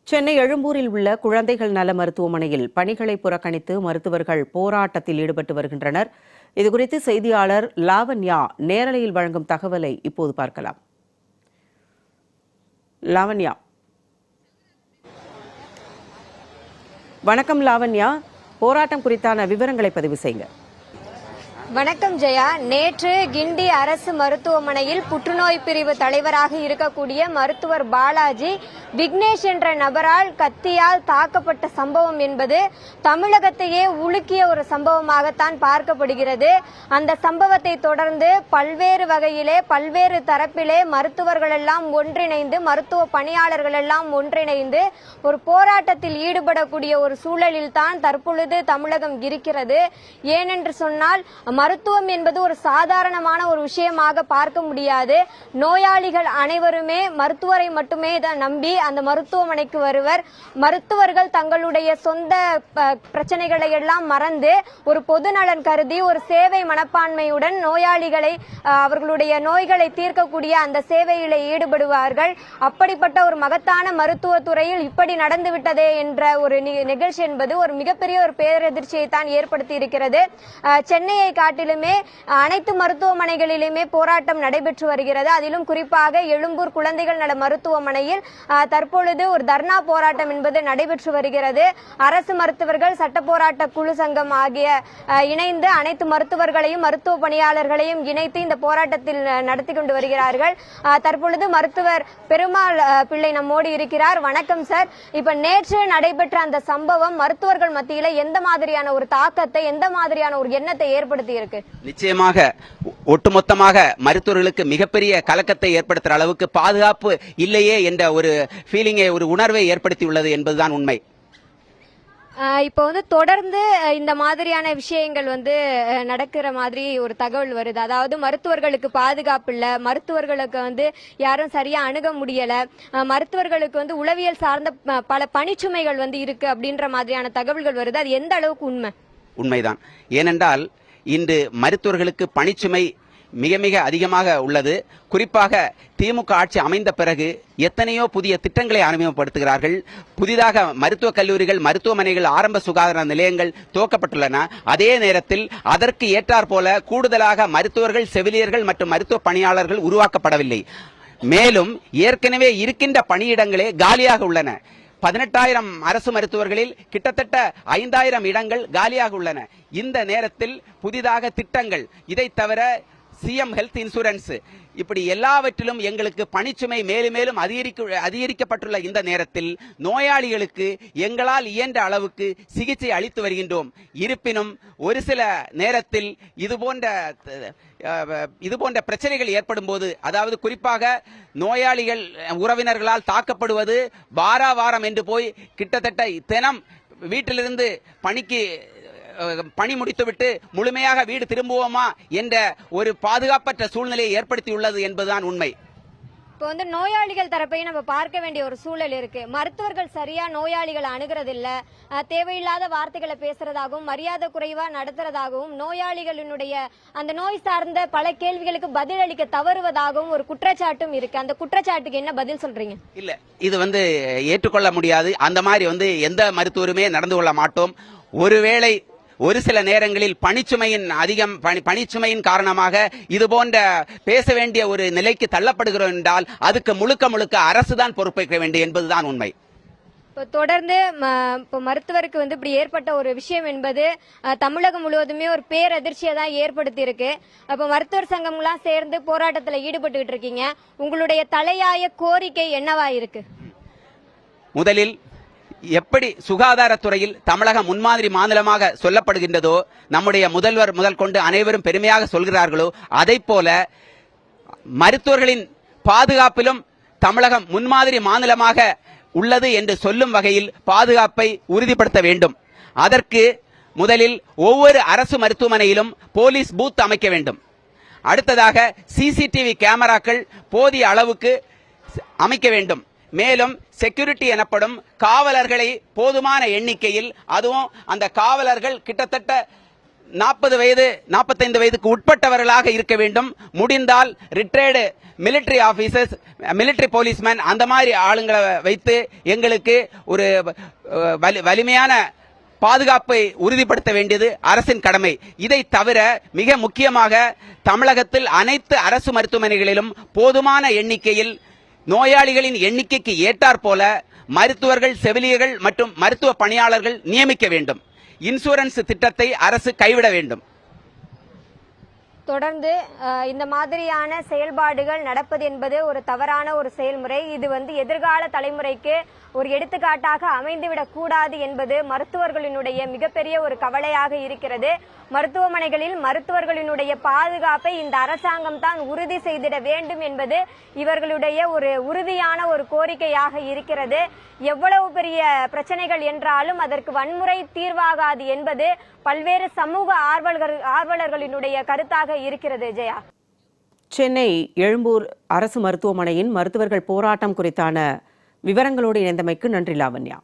சென்னை எழும்பூரில் உள்ள குழந்தைகள் நல மருத்துவமனையில் பணிகளை புறக்கணித்து மருத்துவர்கள் போராட்டத்தில் ஈடுபட்டு வருகின்றனர். இதுகுறித்து செய்தியாளர் லாவண்யா நேரலையில் வழங்கும் தகவலை இப்போது பார்க்கலாம். லாவண்யா, வணக்கம். லாவண்யா, போராட்டம் குறித்தான விவரங்களை பதிவு செய்யுங்க. வணக்கம் ஜெயா. நேற்று கிண்டி அரசு மருத்துவமனையில் புற்றுநோய் பிரிவு தலைவராக இருக்கக்கூடிய மருத்துவர் பாலாஜி விக்னேஷ் என்ற நபரால் கத்தியால் தாக்கப்பட்ட சம்பவம் என்பது தமிழகத்தையே உலுக்கிய ஒரு சம்பவமாகத்தான் பார்க்கப்படுகிறது. அந்த சம்பவத்தை தொடர்ந்து பல்வேறு வகையிலே பல்வேறு தரப்பிலே மருத்துவர்கள் எல்லாம் ஒன்றிணைந்து மருத்துவ பணியாளர்கள் எல்லாம் ஒன்றிணைந்து ஒரு போராட்டத்தில் ஈடுபடக்கூடிய ஒரு சூழலில் தான் தற்பொழுது தமிழகம் இருக்கிறது. ஏனென்று சொன்னால் மருத்துவம் என்பது ஒரு சாதாரணமான ஒரு விஷயமாக பார்க்க முடியாது. நோயாளிகள் அனைவருமே மருத்துவரை மட்டுமே தான் நம்பி அந்த மருத்துவமனைக்கு வருவர். மருத்துவர்கள் தங்களுடைய சொந்த பிரச்சனைகளை எல்லாம் மறந்து ஒரு பொது நலன் கருதி ஒரு சேவை மனப்பான்மையுடன் நோயாளிகளை அவர்களுடைய நோய்களை தீர்க்கக்கூடிய அந்த சேவையில ஈடுபடுவார்கள். அப்படிப்பட்ட ஒரு மகத்தான மருத்துவத்துறையில் இப்படி நடந்துவிட்டதே என்ற ஒரு நிகழ்ச்சி என்பது ஒரு மிகப்பெரிய ஒரு பேரதிர்ச்சியை தான் ஏற்படுத்தி இருக்கிறது. சென்னையை காட்டிலுமே அனைத்து மருத்துவமனைகளிலுமே போராட்டம் நடைபெற்று வருகிறது. அதிலும் குறிப்பாக எழும்பூர் குழந்தைகள் நல மருத்துவமனையில் தற்பொழுது ஒரு தர்ணா போராட்டம் என்பது நடைபெற்று வருகிறது. அரசு மருத்துவர்கள் சட்ட போராட்ட குழு சங்கம் ஆகிய இணைந்து அனைத்து மருத்துவர்களையும் மருத்துவ பணியாளர்களையும் இணைத்து இந்த போராட்டத்தில் நடத்தி கொண்டு வருகிறார்கள். தற்பொழுது மருத்துவர் பெருமாள் பிள்ளை நம்மோடு இருக்கிறார். வணக்கம் சார். இப்ப நேற்று நடைபெற்ற அந்த சம்பவம் மருத்துவர்கள் மத்தியில எந்த மாதிரியான ஒரு தாக்கத்தை, எந்த மாதிரியான ஒரு எண்ணத்தை ஏற்படுத்தி இருக்கு? நிச்சயமாக ஒட்டுமொத்தமாக மருத்துவர்களுக்கு மிகப்பெரிய கலக்கத்தை ஏற்படுத்துற அளவுக்கு பாதுகாப்பு இல்லையே என்ற ஒரு ஃபீலிங்கை, ஒரு உணர்வை ஏற்படுத்தியுள்ளது என்பதுதான் உண்மை. இப்போ தொடர்ந்து இந்த மாதிரியான விஷயங்கள் நடக்கிற மாதிரி ஒரு தகவல் வருது. அதாவது மருத்துவர்களுக்கு பாதுகாப்பு இல்ல, மருத்துவர்களுக்கு யாரும் சரியா அணுக முடியல, மருத்துவர்களுக்கு உளவியல் சார்ந்த பல பணிச்சுமைகள் இருக்கு அப்படின்ற மாதிரியான தகவல்கள் வருது. அது எந்த அளவுக்கு உண்மை? உண்மைதான். ஏனென்றால் இன்று மருத்துவர்களுக்கு பணிச்சுமை மிக மிக அதிகமாக உள்ளது. குறிப்பாக திமுக ஆட்சி அமைந்த பிறகு எத்தனையோ புதிய திட்டங்களை அறிமுகப்படுத்துகிறார்கள். புதிதாக மருத்துவக் கல்லூரிகள், மருத்துவமனைகள், ஆரம்ப சுகாதார நிலையங்கள் துவக்கப்பட்டுள்ளன. அதே நேரத்தில் அதற்கு ஏற்றாற் போல கூடுதலாக மருத்துவர்கள், செவிலியர்கள் மற்றும் மருத்துவ பணியாளர்கள் உருவாக்கப்படவில்லை. மேலும் ஏற்கனவே இருக்கின்ற பணியிடங்களே காலியாக உள்ளன. 18,000 அரசு மருத்துவர்களில் கிட்டத்தட்ட 5,000 இடங்கள் காலியாக உள்ளன. இந்த நேரத்தில் புதிதாக திட்டங்கள், இதை தவிர சிஎம் ஹெல்த் இன்சூரன்ஸ், இப்படி எல்லாவற்றிலும் எங்களுக்கு பணிச்சுமை மேலும் மேலும் அதிகரிக்கப்பட்டுள்ள இந்த நேரத்தில் நோயாளிகளுக்கு எங்களால் இயன்ற அளவுக்கு சிகிச்சை அளித்து வருகின்றோம். இருப்பினும் ஒரு சில நேரத்தில் இதுபோன்ற பிரச்சனைகள் ஏற்படும் போது, அதாவது குறிப்பாக நோயாளிகள் உறவினர்களால் தாக்கப்படுவது, வாரம் என்று போய் கிட்டத்தட்ட தினம் வீட்டிலிருந்து பணி முடித்துவிட்டு முழுமையாக வீடு திரும்புவோமா என்ற ஒரு பாதுகாப்பற்ற சூழ்நிலையை ஏற்படுத்தியுள்ளது என்பதுதான் உண்மை. இப்போ நோயாளிகள் தரப்பையும் நம்ம பார்க்க வேண்டிய ஒரு சூழல் இருக்கு. மருத்துவர்கள் சரியா நோயாளிகளை அணுகிறதில்ல, தேவையில்லாத வார்த்தைகளை பேசுறதாகவும் மரியாதை குறைவா நடத்துறதாகவும் நோயாளிகளினுடைய அந்த நோய் சார்ந்த பல கேள்விகளுக்கு பதில் அளிக்க தவறுவதாகவும் ஒரு குற்றச்சாட்டும் இருக்கு. அந்த குற்றச்சாட்டுக்கு என்ன பதில் சொல்றீங்க? இல்ல, இது ஏற்றுக்கொள்ள முடியாது. அந்த மாதிரி எந்த மருத்துவருமே நடந்து கொள்ள மாட்டோம். ஒருவேளை ஒரு சில நேரங்களில் பணிச்சுமையின் காரணமாக இது போன்ற பேச வேண்டிய ஒரு நிலைக்கு தள்ளப்படுகிறோம் என்றால் அதுக்கு முழுக்க அரசுதான் பொறுப்பேற்க வேண்டும் என்பதுதான் உண்மை. தொடர்ந்து மருத்துவருக்கு இப்படி ஏற்பட்ட ஒரு விஷயம் என்பது தமிழகம் முழுவதுமே ஒரு பேரதிர்ச்சியை தான் ஏற்படுத்தி இருக்கு. அப்ப மருத்துவர் சங்கம்லாம் சேர்ந்து போராட்டத்தில் ஈடுபட்டு இருக்கீங்க. உங்களுடைய தலையாய கோரிக்கை என்னவா இருக்கு? முதலில் எப்படி சுகாதாரத்துறையில் தமிழகம் முன்மாதிரி மாநிலமாக சொல்லப்படுகின்றதோ, நம்முடைய முதல்வர் முதல் கொண்டு அனைவரும் பெருமையாக சொல்கிறார்களோ, அதை போல மருத்துவர்களின் பாதுகாப்பிலும் தமிழகம் முன்மாதிரி மாநிலமாக உள்ளது என்று சொல்லும் வகையில் பாதுகாப்பை உறுதிப்படுத்த வேண்டும். அதற்கு முதலில் ஒவ்வொரு அரசு மருத்துவமனையிலும் போலீஸ் பூத் அமைக்க வேண்டும். அடுத்ததாக சிசிடிவி கேமராக்கள் போதிய அளவுக்கு அமைக்க வேண்டும். மேலும் செக்யூரிட்டி எனப்படும் காவலர்களை போதுமான எண்ணிக்கையில், அதுவும் அந்த காவலர்கள் கிட்டத்தட்ட 40 வயது 45 வயதுக்கு உட்பட்டவர்களாக இருக்க வேண்டும். முடிந்தால் retired military officers, military policeman அந்த மாதிரி ஆளுங்களை வைத்து எங்களுக்கு ஒரு வலிமையான பாதுகாப்பை உறுதிப்படுத்த வேண்டியது அரசின் கடமை. இதை தவிர மிக முக்கியமாக தமிழகத்தில் அனைத்து அரசு மருத்துவமனைகளிலும் போதுமான எண்ணிக்கையில் நோயாளிகளின் எண்ணிக்கைக்கு ஏற்றாற்போல மருத்துவர்கள், செவிலியர்கள் மற்றும் மருத்துவ பணியாளர்கள் நியமிக்க வேண்டும். இன்சூரன்ஸ் திட்டத்தை அரசு கைவிட வேண்டும். தொடர்ந்து இந்த மாதிரியான செயல்பாடுகள் நடப்பது என்பது ஒரு தவறான ஒரு செயல்முறை. இது எதிர்கால தலைமுறைக்கு ஒரு எடுத்துக்காட்டாக அமைந்துவிடக் கூடாது என்பது மருத்துவர்களினுடைய மிகப்பெரிய ஒரு கவலையாக இருக்கிறது. மருத்துவமனைகளில் மருத்துவர்களினுடைய பாதுகாப்பை இந்த அரசாங்கம் தான் உறுதி செய்திட வேண்டும் என்பது இவர்களுடைய ஒரு உறுதியான ஒரு கோரிக்கையாக இருக்கிறது. எவ்வளவு பெரிய பிரச்சனைகள் என்றாலும் அதற்கு வன்முறை தீர்வாகாது என்பது பல்வேறு சமூக ஆர்வலர்களினுடைய கருத்தாக இருக்கிறது. ஜெயா, சென்னை எழும்பூர் அரசு மருத்துவமனையின் மருத்துவர்கள் போராட்டம் குறித்தான விவரங்களோடு இணைந்தமைக்கு நன்றி லாவண்யா.